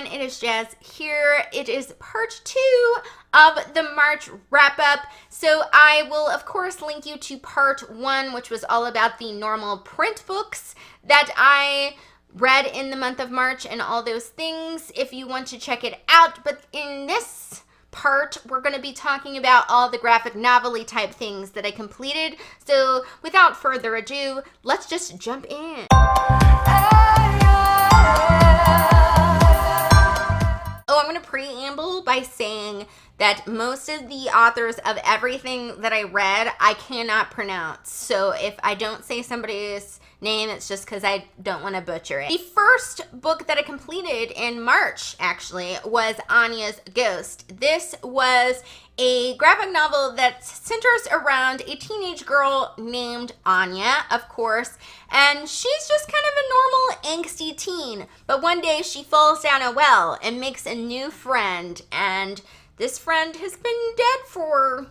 everyone, it is Jazz here. It is part 2 of the March wrap-up. So I will, of course, link you to part 1, which was all about the normal print books that I read in the month of March and all those things if you want to check it out. But in this part, we're going to be talking about all the graphic novel-y type things that I completed. So without further ado, let's just jump in. Oh, I'm going to preamble by saying that most of the authors of everything that I read, I cannot pronounce. So if I don't say somebody's name, it's just because I don't want to butcher it. The first book that I completed in March, actually, was Anyas Ghost. This was a graphic novel that centers around a teenage girl named Anya, of course, and she's just kind of a normal angsty teen. But one day she falls down a well and makes a new friend, and this friend has been dead for,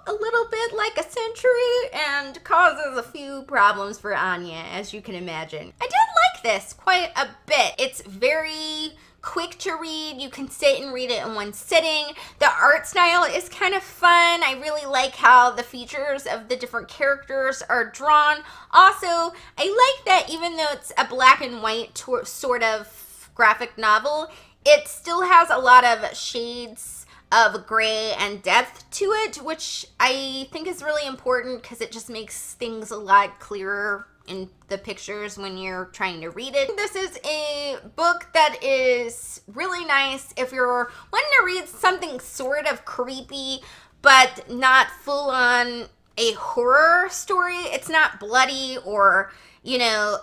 a little bit like a century and causes a few problems for Anya, as you can imagine. I did like this quite a bit. It's very quick to read. You can sit and read it in one sitting. The art style is kind of fun. I really like how the features of the different characters are drawn. Also, I like that even though it's a black and white sort of graphic novel, it still has a lot of shades of gray and depth to it, which I think is really important because it just makes things a lot clearer in the pictures when you're trying to read it. This is a book that is really nice if you're wanting to read something sort of creepy but not full on a horror story. It's not bloody or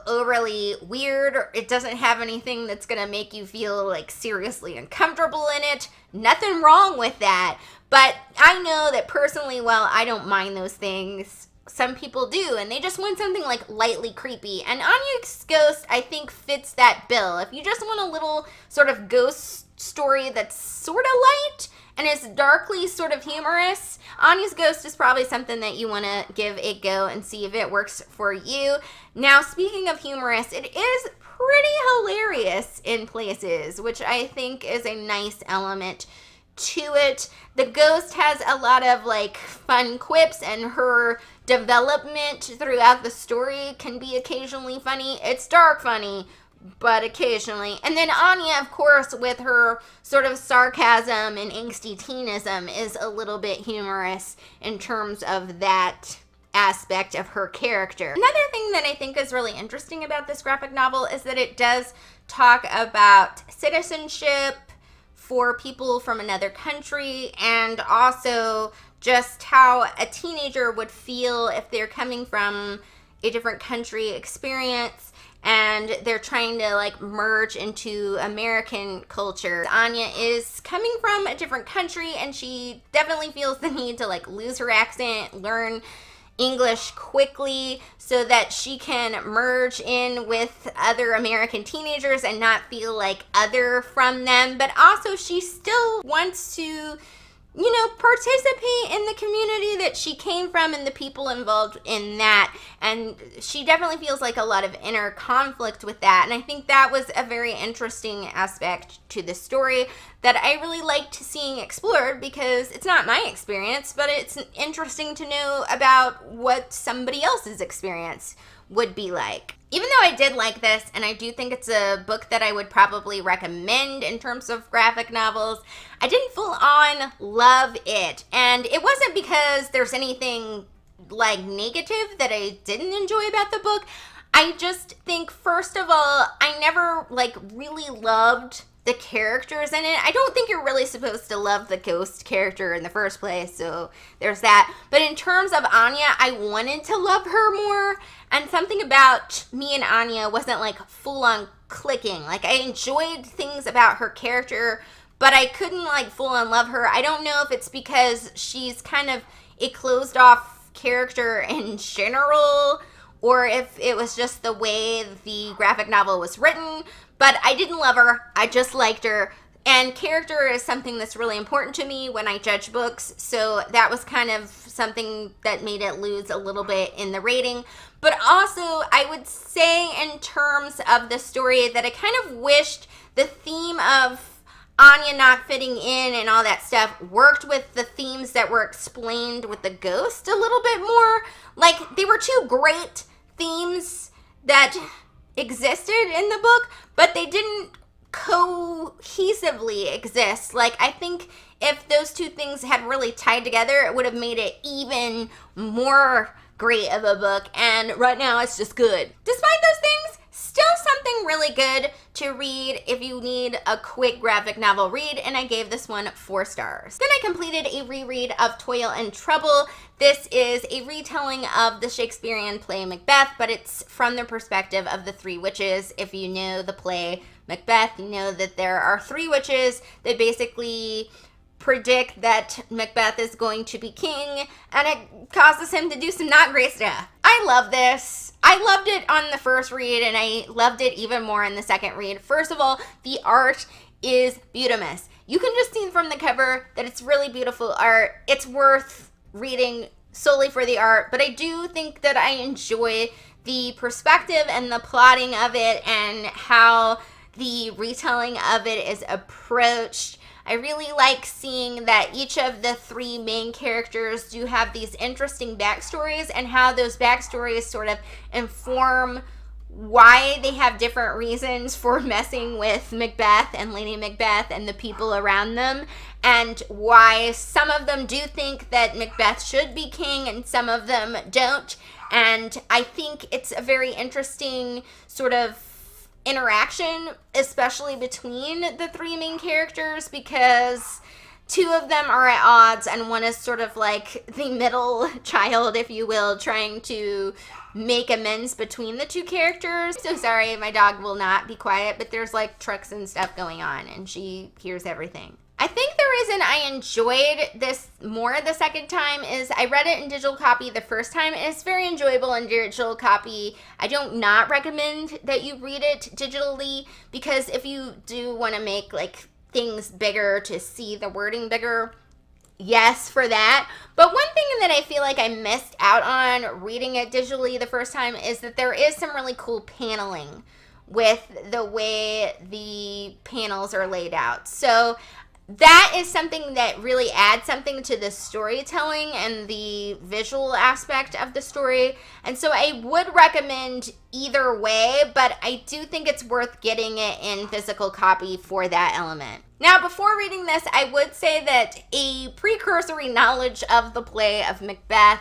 overly weird, or it doesn't have anything that's gonna make you feel like seriously uncomfortable in it. Nothing wrong with that, but I know that personally, well, I don't mind those things. Some people do, and they just want something like lightly creepy, and Anyas Ghost, I think, fits that bill. If you just want a little sort of ghost story that's sort of light and is darkly sort of humorous, Anyas Ghost is probably something that you want to give a go and see if it works for you. Now, speaking of humorous, it is pretty hilarious in places, which I think is a nice element to it. The ghost has a lot of fun quips, and her development throughout the story can be occasionally funny. It's dark funny, but occasionally. And then Anya, of course, with her sort of sarcasm and angsty teenism, is a little bit humorous in terms of that aspect of her character. Another thing that I think is really interesting about this graphic novel is that it does talk about citizenship for people from another country, and also just how a teenager would feel if they're coming from a different country experience and they're trying to merge into American culture. Anya is coming from a different country, and she definitely feels the need to lose her accent, learn English quickly so that she can merge in with other American teenagers and not feel other from them. But also she still wants to participate in the community that she came from and the people involved in that. And she definitely feels a lot of inner conflict with that. And I think that was a very interesting aspect to the story that I really liked seeing explored, because it's not my experience, but it's interesting to know about what somebody else's experience would be like. Even though I did like this, and I do think it's a book that I would probably recommend in terms of graphic novels, I didn't full on love it. And it wasn't because there's anything negative that I didn't enjoy about the book. I just think, first of all, I never really loved the characters in it. I don't think you're really supposed to love the ghost character in the first place, so there's that. But in terms of Anya, I wanted to love her more, and something about me and Anya wasn't full on clicking. I enjoyed things about her character, but I couldn't full on love her. I don't know if it's because she's kind of a closed off character in general, or if it was just the way the graphic novel was written, but I didn't love her. I just liked her. And character is something that's really important to me when I judge books, so that was kind of something that made it lose a little bit in the rating. But also, I would say in terms of the story that I kind of wished the theme of Anya not fitting in and all that stuff worked with the themes that were explained with the ghost a little bit more. Like, they were two great themes that existed in the book, but they didn't cohesively exist. Like, I think if those two things had really tied together, it would have made it even more great of a book, and right now it's just good. Despite those things, still something really good to read if you need a quick graphic novel read, and I gave this one 4 stars. Then I completed a reread of Toil and Trouble. This is a retelling of the Shakespearean play Macbeth, but it's from the perspective of the 3 witches. If you know the play Macbeth, you know that there are 3 witches that basically predict that Macbeth is going to be king, and it causes him to do some not great stuff. I love this. I loved it on the first read, and I loved it even more in the second read. First of all, the art is beautiful. You can just see from the cover that it's really beautiful art. It's worth reading solely for the art, but I do think that I enjoy the perspective and the plotting of it and how the retelling of it is approached. I really like seeing that each of the 3 main characters do have these interesting backstories, and how those backstories sort of inform why they have different reasons for messing with Macbeth and Lady Macbeth and the people around them, and why some of them do think that Macbeth should be king and some of them don't. And I think it's a very interesting sort of interaction, especially between the 3 main characters, because 2 of them are at odds and one is sort of like the middle child, if you will, trying to make amends between the 2 characters. So sorry, my dog will not be quiet, but there's like trucks and stuff going on and she hears everything. I think the reason I enjoyed this more the second time is I read it in digital copy the first time, and it's very enjoyable in digital copy. I don't not recommend that you read it digitally, because if you do want to make like things bigger to see the wording bigger, yes for that. But one thing that I feel like I missed out on reading it digitally the first time is that there is some really cool paneling with the way the panels are laid out. So that is something that really adds something to the storytelling and the visual aspect of the story. And so I would recommend either way, but I do think it's worth getting it in physical copy for that element. Now, before reading this, I would say that a precursory knowledge of the play of Macbeth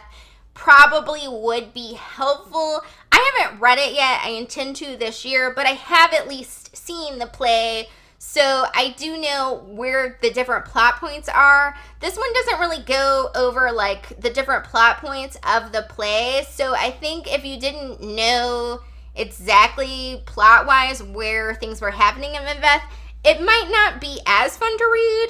probably would be helpful. I haven't read it yet. I intend to this year, but I have at least seen the play, so I do know where the different plot points are. This one doesn't really go over like the different plot points of the play. So I think if you didn't know exactly plot-wise where things were happening in Macbeth, it might not be as fun to read.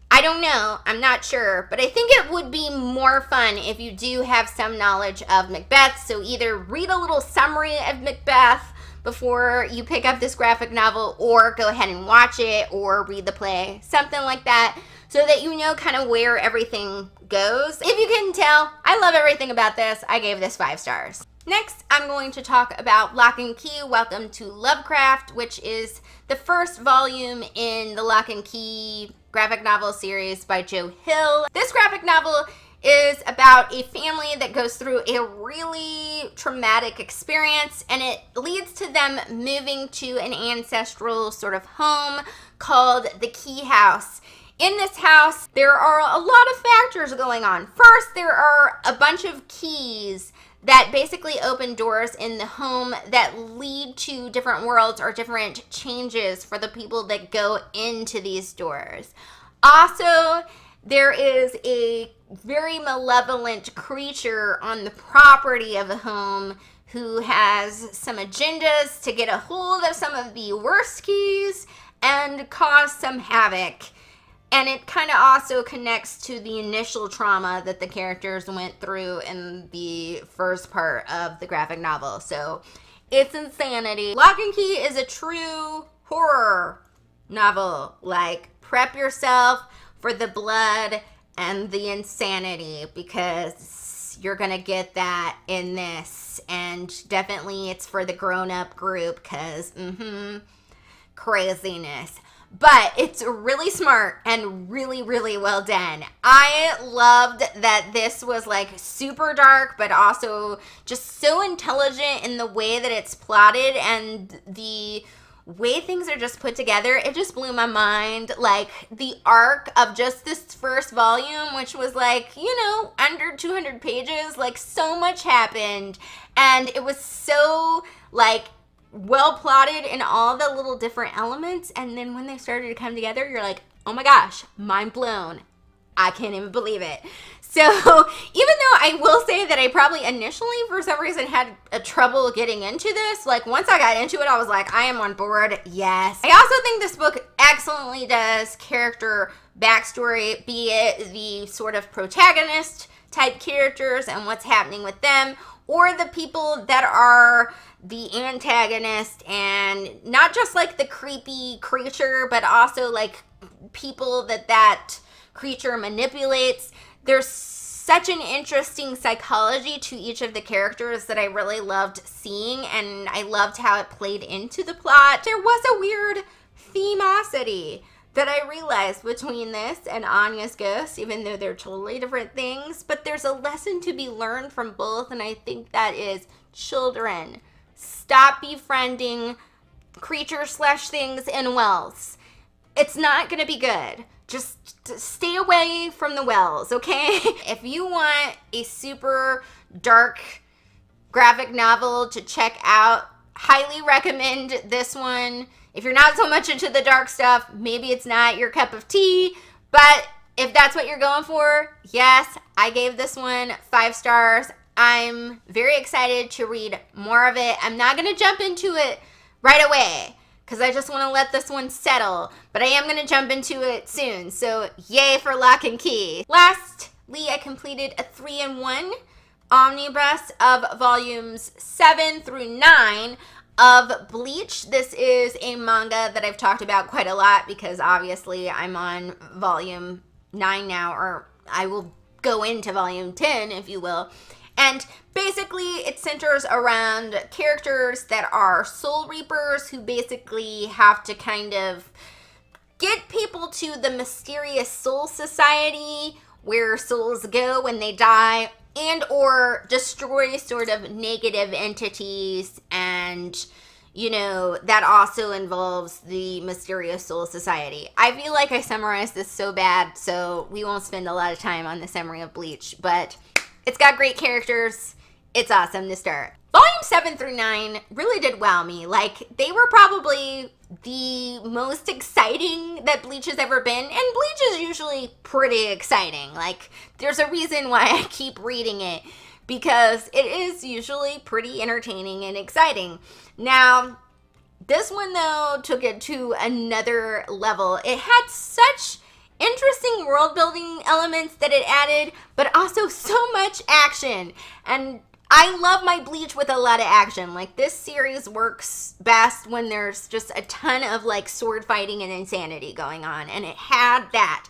I don't know. I'm not sure. But I think it would be more fun if you do have some knowledge of Macbeth. So either read a little summary of Macbeth before you pick up this graphic novel, or go ahead and watch it or read the play, something like that, so that you know kind of where everything goes. If you couldn't tell, I love everything about this. I gave this 5 stars. Next, I'm going to talk about Lock and Key, Welcome to Lovecraft, which is the first volume in the Lock and Key graphic novel series by Joe Hill. This graphic novel is about a family that goes through a really traumatic experience, and it leads to them moving to an ancestral sort of home called the Key House. In this house, there are a lot of factors going on. First, there are a bunch of keys that basically open doors in the home that lead to different worlds or different changes for the people that go into these doors. Also, there is a very malevolent creature on the property of the home who has some agendas to get a hold of some of the worst keys and cause some havoc. And it kind of also connects to the initial trauma that the characters went through in the first part of the graphic novel. So it's insanity. Lock and Key is a true horror novel. Like, prep yourself for the blood and the insanity, because you're gonna get that in this. elements, and definitely it's for the grown-up group because, craziness. But it's really smart and really, really well done. I loved that this was like super dark, but also just so intelligent in the way that it's plotted and the way things are just put together. It just blew my mind. Like the arc of just this first volume, which was like, under 200 pages, like so much happened. And it was so like well plotted in all the little different elements, and then when they started to come together, you're like, oh my gosh, mind blown. I can't even believe it. So even though I will say that I probably initially for some reason had a trouble getting into this, like once I got into it, I was like, I am on board. Yes. I also think this book excellently does character backstory, be it the sort of protagonist type characters and what's happening with them, or the people that are the antagonist, and not just like the creepy creature, but also like people that creature manipulates. There's such an interesting psychology to each of the characters that I really loved seeing, and I loved how it played into the plot. There was a weird themosity that I realized between this and Anyas Ghost, even though they're totally different things, but there's a lesson to be learned from both, and I think that is children. Stop befriending creatures/things in wells. It's not going to be good. Just stay away from the wells, okay? If you want a super dark graphic novel to check out, highly recommend this one. If you're not so much into the dark stuff, maybe it's not your cup of tea, but if that's what you're going for, yes, I gave this one 5 stars. I'm very excited to read more of it. I'm not going to jump into it right away because I just want to let this one settle, but I am going to jump into it soon. So yay for Lock and Key. Lastly, I completed a 3-in-1 omnibus of volumes 7 through 9 of Bleach. This is a manga that I've talked about quite a lot because obviously I'm on volume 9 now, or I will go into volume 10, if you will. And basically it centers around characters that are soul reapers who basically have to kind of get people to the mysterious soul society where souls go when they die, and or destroy sort of negative entities, and that also involves the mysterious soul society. I feel like I summarized this so bad, so we won't spend a lot of time on the summary of Bleach, but it's got great characters. It's awesome to start. Volume 7 through 9 really did wow me. Like, they were probably the most exciting that Bleach has ever been. And Bleach is usually pretty exciting. Like, there's a reason why I keep reading it, because it is usually pretty entertaining and exciting. Now, this one, though, took it to another level. It had such interesting world building elements that it added, but also so much action. And I love my Bleach with a lot of action. Like, this series works best when there's just a ton of like sword fighting and insanity going on, and it had that.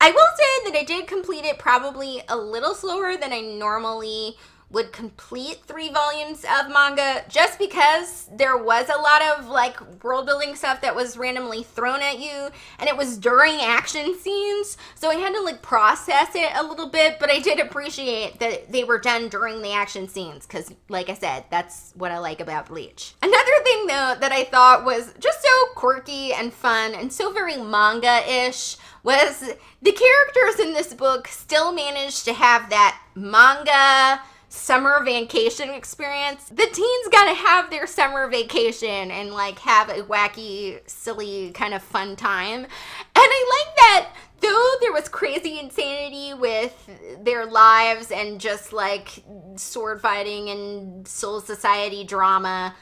I will say that I did complete it probably a little slower than I normally would complete 3 volumes of manga, just because there was a lot of like world building stuff that was randomly thrown at you, and it was during action scenes, so I had to like process it a little bit. But I did appreciate that they were done during the action scenes, because like I said, that's what I like about Bleach. Another thing though that I thought was just so quirky and fun and so very manga-ish was the characters in this book still managed to have that manga summer vacation experience. The teens gotta have their summer vacation and like have a wacky, silly, kind of fun time. And I like that though there was crazy insanity with their lives and just like sword fighting and soul society drama,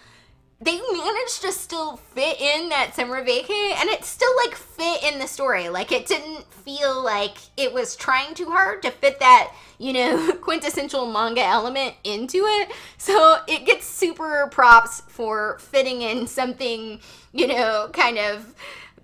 they managed to still fit in that summer vacay, and it still like fit in the story. Like, it didn't feel like it was trying too hard to fit that, quintessential manga element into it. So it gets super props for fitting in something, kind of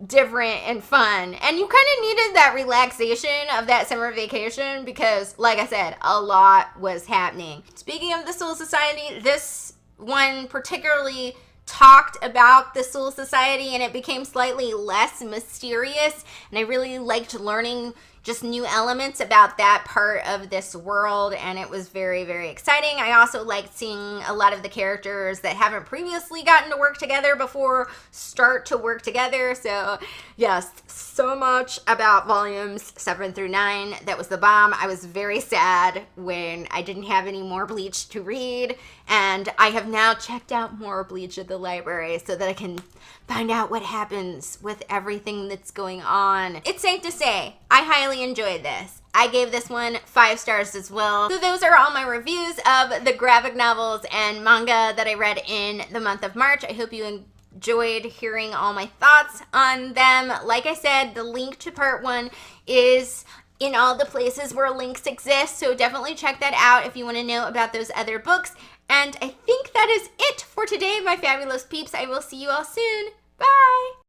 different and fun. And you kind of needed that relaxation of that summer vacation because, like I said, a lot was happening. Speaking of the Soul Society, this one particularly talked about the Soul Society and it became slightly less mysterious, and I really liked learning just new elements about that part of this world, and it was very, very exciting. I also liked seeing a lot of the characters that haven't previously gotten to work together before start to work together. So yes, so much about volumes 7 through 9. That was the bomb. I was very sad when I didn't have any more Bleach to read, and I have now checked out more Bleach at the library so that I can find out what happens with everything that's going on. It's safe to say, I highly enjoyed this. I gave this one 5 stars as well. So those are all my reviews of the graphic novels and manga that I read in the month of March. I hope you enjoyed hearing all my thoughts on them. Like I said, the link to part 1 is in all the places where links exist, so definitely check that out if you want to know about those other books. And I think that is it for today, my fabulous peeps. I will see you all soon. Bye!